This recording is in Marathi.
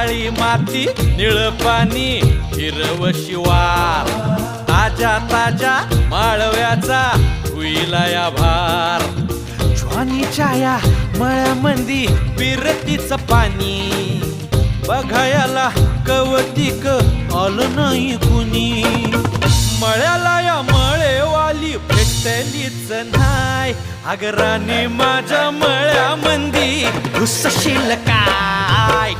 काळी माती निळ पाणी हिरव शिवार ताजा ताजा माळव्याचा हुईला या भार ज्वानीच्या या मळ्यामंदी पिरतीच पाणी बघायला कवतिक आलं नाही कुणी मळ्याला या मळेवाली भेटलीच नाय अगराने माझ्या मळ्यामंदी घुसशील काय